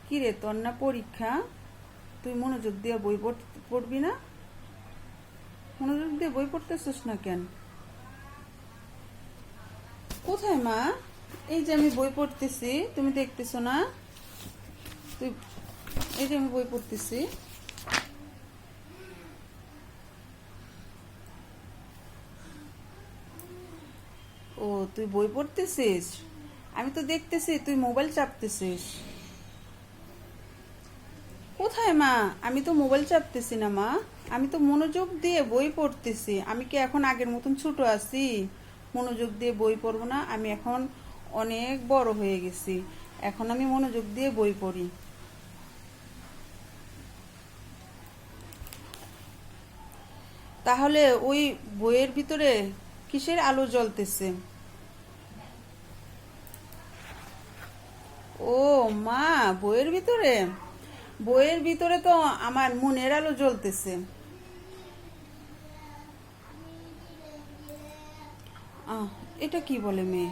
কি রে, তোর না পরীক্ষা? তুই মনোযোগ দিয়ে বই পড়বি না? মনোযোগ দিয়ে বই পড়তেছিস না কেন? কোথায় মা? এই যে আমি বই পড়তেছি, তুমি দেখতেছো না? তুই, এই যে আমি বই পড়তেছি। ও, তুই বই পড়তেছিস? আমি তো দেখতেছি তুই মোবাইল চাপতেছিস। কোথায় মা? আমি তো মোবাইল চাপতেছি না মা। আমি তো মনোযোগ দিয়ে বই পড়তেছি। আমি কি এখন আগের মতন ছোট আছি? মনোযোগ দিয়ে বই পড়বো না? আমি এখন অনেক বড় হয়ে গেছি। এখন আমি মনোযোগ দিয়ে বই পড়ি। তাহলে ওই বইয়ের ভিতরে কিসের আলো জ্বলতেছে? ও মা, বইয়ের ভিতরে তো আমার মনের আলো জ্বলতেছে। আহ, এটা কি বলে মেয়ে?